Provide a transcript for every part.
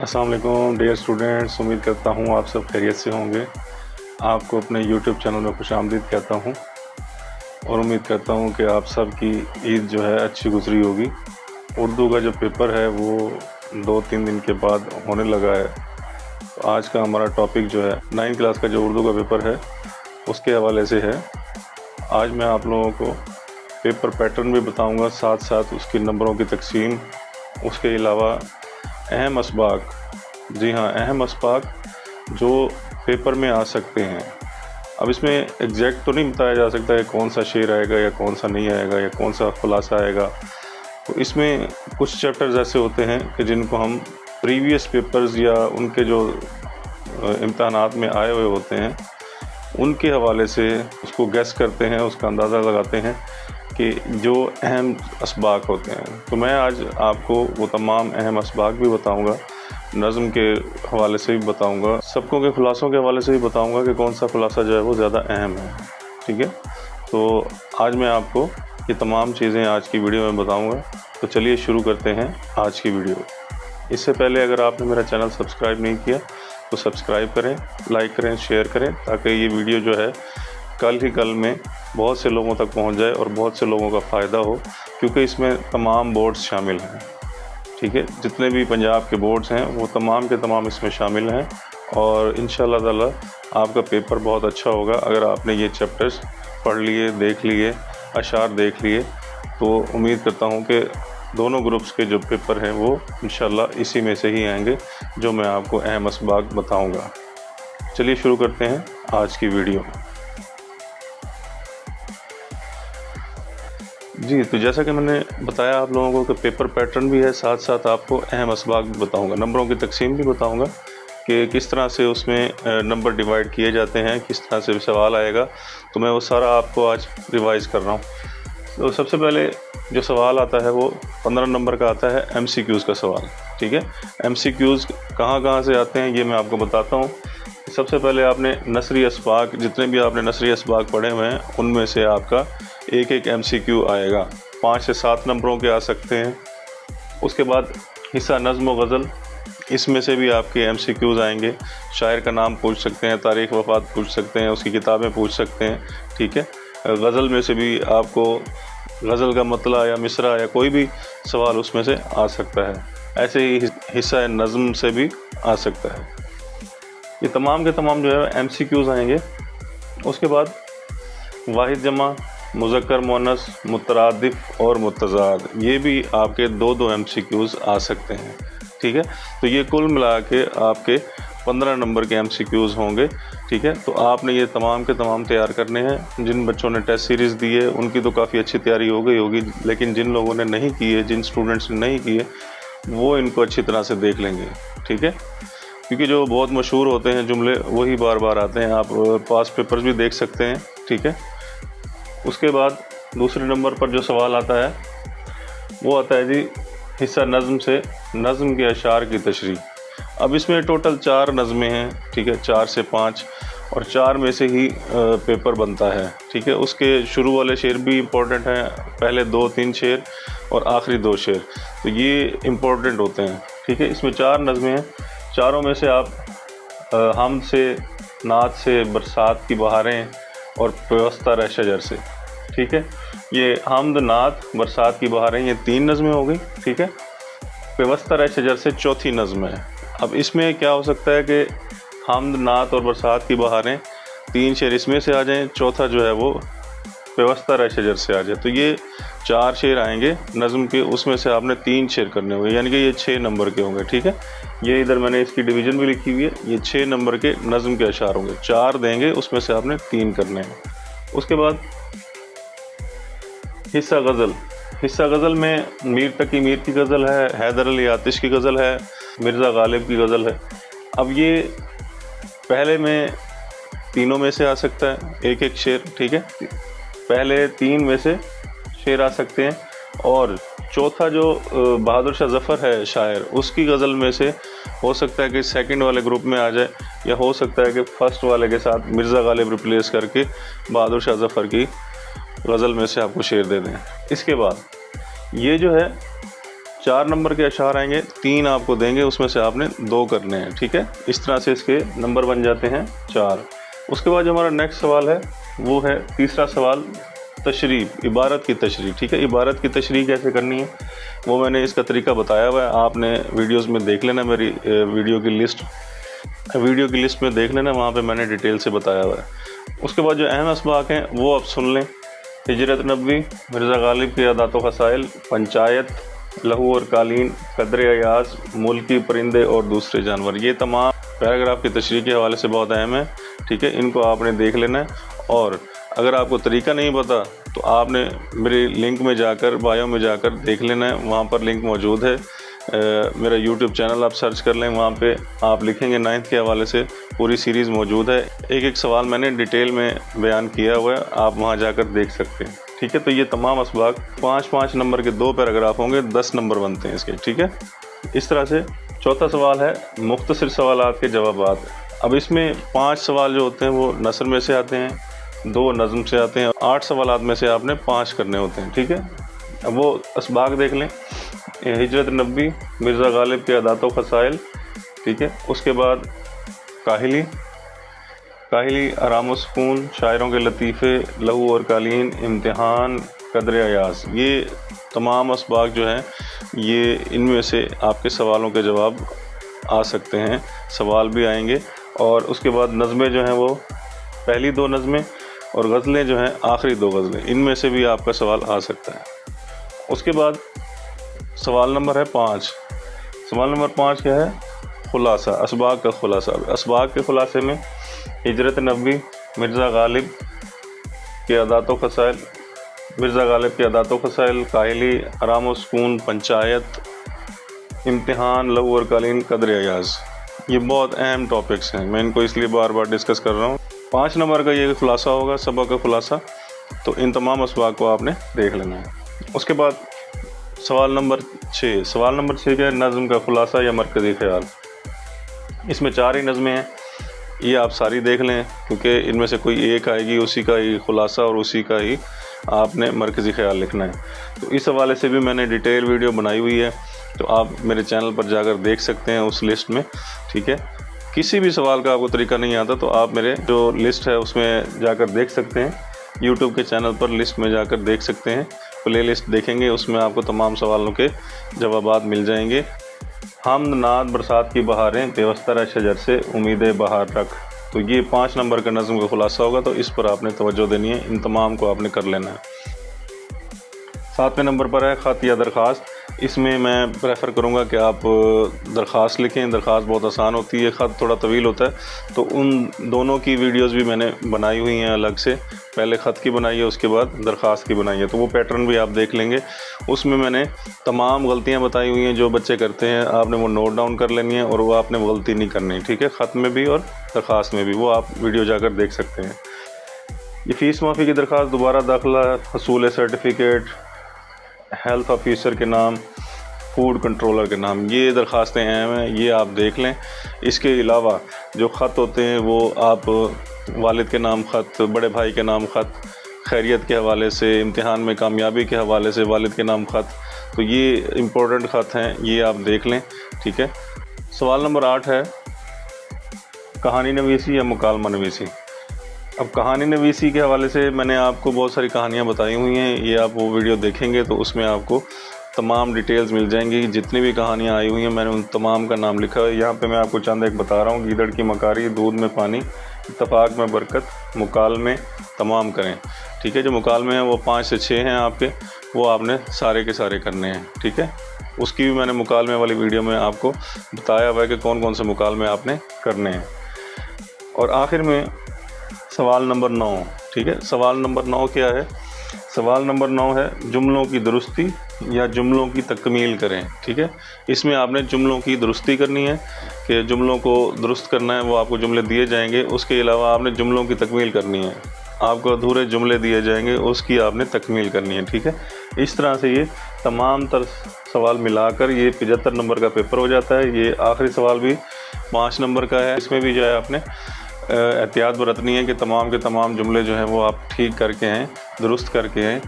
अस्सलाम वालेकुम dear students, उम्मीद करता हूँ आप सब खैरियत से होंगे। आपको अपने यूट्यूब चैनल में खुशामदीद कहता हूँ और उम्मीद करता हूँ कि आप सब की ईद जो है अच्छी गुजरी होगी। उर्दू का जो पेपर है वो 2-3 दिन के बाद होने लगा है। तो आज का हमारा टॉपिक जो है 9th क्लास का जो उर्दू का पेपर है उसके हवाले से है। आज मैं आप लोगों को पेपर पैटर्न भी बताऊँगा, साथ साथ उसकी नंबरों की तकसीम, उसके अलावा अहम असबाक, जी हाँ अहम असबाक जो पेपर में आ सकते हैं। अब इसमें एग्जैक्ट तो नहीं बताया जा सकता है कौन सा शेर आएगा या कौन सा नहीं आएगा या कौन सा खुलासा आएगा। तो इसमें कुछ चैप्टर्स ऐसे होते हैं कि जिनको हम प्रीवियस पेपर्स या उनके जो इम्तहानात में आए हुए होते हैं उनके हवाले से उसको गैस करते हैं, उसका अंदाज़ा लगाते हैं कि जो अहम असबाक होते हैं। तो मैं आज आपको वो तमाम अहम असबाक भी बताऊंगा, नज़म के हवाले से भी बताऊंगा, सबकों के खुलासों के हवाले से भी बताऊंगा कि कौन सा खुलासा जो है वो ज़्यादा अहम है। ठीक है, तो आज मैं आपको ये तमाम चीज़ें आज की वीडियो में बताऊंगा। तो चलिए शुरू करते हैं आज की वीडियो। इससे पहले अगर आपने मेरा चैनल सब्सक्राइब नहीं किया तो सब्सक्राइब करें, लाइक करें, शेयर करें, ताकि ये वीडियो जो है कल में बहुत से लोगों तक पहुंच जाए और बहुत से लोगों का फ़ायदा हो, क्योंकि इसमें तमाम बोर्ड्स शामिल हैं। ठीक है, जितने भी पंजाब के बोर्ड्स हैं वो तमाम के तमाम इसमें शामिल हैं और इंशाअल्लाह ताला आपका पेपर बहुत अच्छा होगा अगर आपने ये चैप्टर्स पढ़ लिए, देख लिए, अशार देख लिए। तो उम्मीद करता हूँ कि दोनों ग्रुप्स के जो पेपर हैं वो इंशाअल्लाह इसी में से ही आएंगे जो मैं आपको अहम असबाक बताऊँगा। चलिए शुरू करते हैं आज की वीडियो। जी, तो जैसा कि मैंने बताया आप लोगों को कि पेपर पैटर्न भी है, साथ साथ आपको अहम असबाक भी बताऊंगा, नंबरों की तकसीम भी बताऊंगा कि किस तरह से उसमें नंबर डिवाइड किए जाते हैं, किस तरह से सवाल आएगा। तो मैं वो सारा आपको आज रिवाइज़ कर रहा हूँ। तो सबसे पहले जो सवाल आता है वो 15 नंबर का आता है, MCQs का सवाल। ठीक है, MCQs कहाँ से आते हैं ये मैं आपको बताता हूँ। सबसे पहले आपने नसरी असबाक, जितने भी आपने नसरी असबाक पढ़े हुए हैं उनमें से आपका एक MCQ आएगा। 5 से 7 नंबरों के आ सकते हैं। उसके बाद हिस्सा नज़्म व गज़ल, इसमें से भी आपके MCQs आएंगे। शायर का नाम पूछ सकते हैं, तारीख़ वफ़ात पूछ सकते हैं, उसकी किताबें पूछ सकते हैं। ठीक है, गज़ल में से भी आपको गज़ल का मतला या मिसरा या कोई भी सवाल उसमें से आ सकता है। ऐसे ही हिस्सा नज़्म से भी आ सकता है। ये तमाम के तमाम जो है MCQs आएंगे। उसके बाद वाहिद जमा, मुज़क्कर मुअन्नस, मुतरादिफ और मुतज़ाद, ये भी आपके 2 MCQs आ सकते हैं। ठीक है, तो ये कुल मिला के आपके 15 नंबर के MCQs होंगे। ठीक है, तो आपने ये तमाम के तमाम तैयार करने हैं। जिन बच्चों ने टेस्ट सीरीज़ दी है उनकी तो काफ़ी अच्छी तैयारी हो गई होगी, लेकिन जिन लोगों ने नहीं की है, जिन स्टूडेंट्स ने नहीं की है, वो इनको अच्छी तरह से देख लेंगे। ठीक है, क्योंकि जो बहुत मशहूर होते हैं जुमले वही बार बार आते हैं। आप पास पेपर्स भी देख सकते हैं। ठीक है, उसके बाद दूसरे नंबर पर जो सवाल आता है वो आता है जी हिस्सा नज़्म से, नज़्म के अशार की तशरीह। अब इसमें टोटल 4 नज़में हैं। ठीक है, 4 से 5 और 4 में से ही पेपर बनता है। ठीक है, उसके शुरू वाले शेर भी इम्पोर्टेंट हैं, पहले 2-3 शेर और आखिरी 2 शेर, तो ये इम्पोर्टेंट होते हैं। ठीक है, इसमें 4 नज़में हैं। चारों में से आप हमद से, नात से, बरसात की बहारें और पेवस्ता रह शजर से। ठीक है, ये हमद, नात, बरसात की बहारें, ये 3 नज़में हो गई। ठीक है, पेवस्ता रह शजर से चौथी नज़म है। अब इसमें क्या हो सकता है कि हमद, नात और बरसात की बहारें 3 शेर इसमें से आ जाएं, चौथा जो है वो पेवस्ता रह शजर से आ जाए। तो ये 4 शेर आएंगे नज़म के, उसमें से आपने 3 शेर करने होंगे, यानी कि ये 6 नंबर के होंगे। ठीक है, ये इधर मैंने इसकी डिवीज़न भी लिखी हुई है। ये 6 नंबर के नज़म के अशार होंगे, 4 देंगे, उसमें से आपने 3 करने हैं। उसके बाद हिस्सा गज़ल। हिस्सा गज़ल में मीर तकी मीर की गज़ल है, हैदर अली आतिश की गज़ल है, मिर्ज़ा गालिब की गज़ल है। अब ये पहले में तीनों में से आ सकता है एक शेर। ठीक है, पहले 3 में से शेर आ सकते हैं और चौथा जो बहादुर शाह ज़फ़र है शायर, उसकी गज़ल में से हो सकता है कि सेकंड वाले ग्रुप में आ जाए, या हो सकता है कि फ़र्स्ट वाले के साथ मिर्ज़ा गालिब रिप्लेस करके बहादुर शाह ज़फ़र की गज़ल में से आपको शेर दे दें। इसके बाद ये जो है 4 नंबर के अशार आएंगे, 3 आपको देंगे, उसमें से आपने 2 करने हैं, ठीक है। इस तरह से इसके नंबर बन जाते हैं 4। उसके बाद जो हमारा नेक्स्ट सवाल है वो है तीसरा सवाल, तशरीफ़, इबारत की तशरीह, ठीक है। इबारत की तशरीह कैसे करनी है वो मैंने इसका तरीका बताया हुआ है, आपने वीडियोस में देख लेना, मेरी वीडियो की लिस्ट में देख लेना, वहाँ पे मैंने डिटेल से बताया हुआ है। उसके बाद जो अहम असबाक हैं वो आप सुन लें, हिजरत नबवी, मिर्ज़ा गालिब के अदात व खसाइल, पंचायत, लहू और कालीन, कदर अयाज, मुल्की परिंदे और दूसरे जानवर। ये तमाम पैराग्राफ की तशरीह के हवाले से बहुत अहम है, ठीक है। इनको आपने देख लेना है। और अगर आपको तरीका नहीं पता तो आपने मेरे लिंक में जाकर, बायो में जाकर देख लेना है, वहाँ पर लिंक मौजूद है। मेरा YouTube चैनल आप सर्च कर लें, वहाँ पे आप लिखेंगे 9th के हवाले से पूरी सीरीज़ मौजूद है। एक एक सवाल मैंने डिटेल में बयान किया हुआ है, आप वहाँ जाकर देख सकते हैं, ठीक है। तो ये तमाम असबाक 5-5 नंबर के 2 पैराग्राफ होंगे, 10 नंबर बनते हैं इसके, ठीक है। इस तरह से चौथा सवाल है मुख्तसर सवालात के जवाबात। अब इसमें 5 सवाल जो होते हैं वो नसर में से आते हैं, 2 नज़म से आते हैं, 8 सवालात में से आपने 5 करने होते हैं, ठीक है। अब वो असबाक देख लें, हिजरत नबी, मिर्ज़ा गालिब के अदात व खसाइल, ठीक है। उसके बाद काहिली, आराम व सुकून, शायरों के लतीफ़े, लहू और कालीन, इम्तिहान, कदर अयाज। ये तमाम असबाक जो हैं ये इनमें से आपके सवालों के जवाब आ सकते हैं, सवाल भी आएंगे। और उसके बाद नज़में जो हैं वो पहली 2 नज़में और गज़लें जो हैं आखिरी 2 गज़लें, इनमें से भी आपका सवाल आ सकता है। उसके बाद सवाल नंबर है 5। सवाल नंबर 5 क्या है? खुलासा, असबाक का खुलासा। असबाक के खुलासे में हिजरत नबवी, मिर्ज़ा गालिब के अदात व खसाइल, काहिली, आराम व सुकून, पंचायत, इम्तिहान, लहू और कालीन, कदर अयाज। ये बहुत अहम टॉपिक्स हैं, मैं इनको इसलिए बार बार डिस्कस कर रहा हूँ। 5 नंबर का ये खुलासा होगा, सबक का खुलासा। तो इन तमाम असबाक को आपने देख लेना है। उसके बाद सवाल नंबर 6। सवाल नंबर 6 क्या है? नज़म का खुलासा या मरकज़ी ख़याल। इसमें 4 ही नज़में हैं, ये आप सारी देख लें, क्योंकि इनमें से कोई एक आएगी, उसी का ही खुलासा और उसी का ही आपने मरकज़ी ख़याल लिखना है। तो इस हवाले से भी मैंने डिटेल वीडियो बनाई हुई है, तो आप मेरे चैनल पर जाकर देख सकते हैं उस लिस्ट में, ठीक है। किसी भी सवाल का आपको तरीका नहीं आता तो आप मेरे जो लिस्ट है उसमें जाकर देख सकते हैं, यूट्यूब के चैनल पर लिस्ट में जाकर देख सकते हैं, प्ले लिस्ट देखेंगे, उसमें आपको तमाम सवालों के जवाबात मिल जाएंगे। हमद नाद बरसात की बहारें, पेवस्तर शजर से उम्मीद बहार रख। तो ये 5 नंबर का नज़म का खुलासा होगा, तो इस पर आपने तवज्जो देनी है, इन तमाम को आपने कर लेना है। 7वें नंबर पर है ख़त या दरख्वास्त। इसमें मैं प्रेफर करूँगा कि आप दरख्वास्त लिखें, दरख्वास्त बहुत आसान होती है, ख़त थोड़ा तवील होता है। तो उन दोनों की वीडियोस भी मैंने बनाई हुई हैं अलग से, पहले ख़त की बनाई है, उसके बाद दरख्वास्त की बनाई है, तो वो पैटर्न भी आप देख लेंगे। उसमें मैंने तमाम गलतियाँ बताई हुई हैं जो बच्चे करते हैं, आपने वो नोट डाउन कर लेनी है और वो आपने वो गलती नहीं करनी, ठीक है। ख़त में भी और दरख्वास्त में भी, वो आप वीडियो जाकर देख सकते हैं। ये फ़ीस माफ़ी की दरख्वास्त, दोबारा दाखिला, हसूल सर्टिफिकेट, हेल्थ ऑफिसर के नाम, फूड कंट्रोलर के नाम, ये दरख्वास्तें अहम हैं, ये आप देख लें। इसके अलावा जो ख़त होते हैं वो आप वालिद के नाम ख़त, बड़े भाई के नाम ख़त, खैरियत के हवाले से, इम्तिहान में कामयाबी के हवाले से वालिद के नाम ख़त, तो ये इम्पोर्टेंट ख़त हैं, ये आप देख लें, ठीक है। सवाल नंबर 8 है कहानी नवीसी या मुकालमा नवीसी। अब कहानी नवीसी के हवाले से मैंने आपको बहुत सारी कहानियाँ बताई हुई हैं, ये आप वो वीडियो देखेंगे तो उसमें आपको तमाम डिटेल्स मिल जाएंगी। जितनी भी कहानियाँ आई हुई हैं मैंने उन तमाम का नाम लिखा है। यहाँ पे मैं आपको चंद एक बता रहा हूँ। गीदड़ की मकारी, दूध में पानी, इत्तफाक में बरकत, मुकालमे तमाम करें, ठीक है। जो मुकालमे हैं वो 5 से 6 हैं आपके, वो आपने सारे के सारे करने हैं, ठीक है। उसकी भी मैंने मुकालमे वाली वीडियो में आपको बताया हुआ है कि कौन कौन से मुकालमे आपने करने हैं। और आखिर में सवाल नंबर 9, ठीक है। सवाल नंबर 9 क्या है? सवाल नंबर 9 है जुमलों की दुरुस्ती या जुमलों की तकमील करें, ठीक है। इसमें आपने जुमलों की दुरुस्ती करनी है कि जुमलों को दुरुस्त करना है, वो आपको जुमले दिए जाएंगे। उसके अलावा आपने जुमलों की तकमील करनी है, आपको अधूरे जुमले दिए जाएंगे, उसकी आपने तकमील करनी है, ठीक है। इस तरह से ये तमाम तर सवाल मिलाकर ये 75 नंबर का पेपर हो जाता है। ये आखिरी सवाल भी 5 नंबर का है। इसमें भी जो है आपने एहतियात बरतनी है कि तमाम के तमाम जुमले जो हैं वो आप ठीक करके हैं, दुरुस्त करके हैं।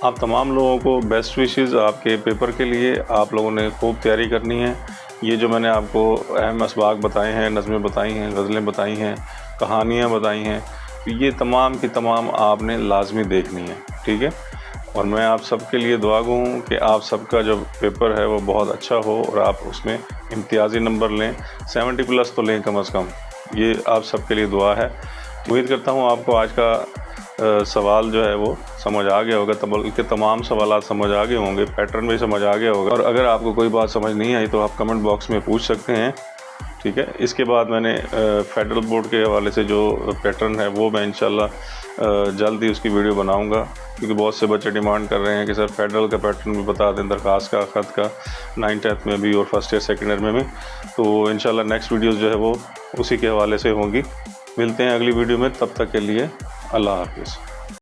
آپ تمام لوگوں کو بیسٹ وشز آپ کے پیپر کے لیے. آپ لوگوں نے خوب تیاری کرنی ہے. یہ جو میں نے آپ کو اہم اسباق بتائے ہیں، نظمیں بتائی ہیں، غزلیں بتائی ہیں، کہانیاں بتائی ہیں، یہ تمام کی تمام آپ نے لازمی دیکھنی ہے. ٹھیک ہے. اور میں آپ سب کے لیے دعا گو ہوں کہ آپ سب کا جو پیپر ہے وہ بہت اچھا ہو اور آپ اس میں امتیازی نمبر لیں. 70+ تو لیں کم از کم. یہ آپ سب کے لیے دعا ہے. امید کرتا ہوں آپ کو آج کا سوال جو ہے وہ سمجھ آ گیا ہوگا. بلکہ تمام سوالات سمجھ آ گئے ہوں گے، پیٹرن بھی سمجھ آ گیا ہوگا. اور اگر آپ کو کوئی بات سمجھ نہیں آئی تو آپ کمنٹ باکس میں پوچھ سکتے ہیں. ٹھیک ہے. اس کے بعد میں نے فیڈرل بورڈ کے حوالے سے جو پیٹرن ہے وہ میں انشاءاللہ جلد ہی اس کی ویڈیو بناؤں گا، کیونکہ بہت سے بچے ڈیمانڈ کر رہے ہیں کہ سر فیڈرل کا پیٹرن بھی بتا دیں، درخواست کا، خط کا، 9th 10th میں بھی اور فرسٹ ایئر سیکنڈ ایئر میں بھی. تو انشاءاللہ نیکسٹ ویڈیوز جو ہے وہ اسی کے حوالے سے ہوں گی. ملتے ہیں اگلی ویڈیو میں. تب تک کے لیے اللہ حافظ.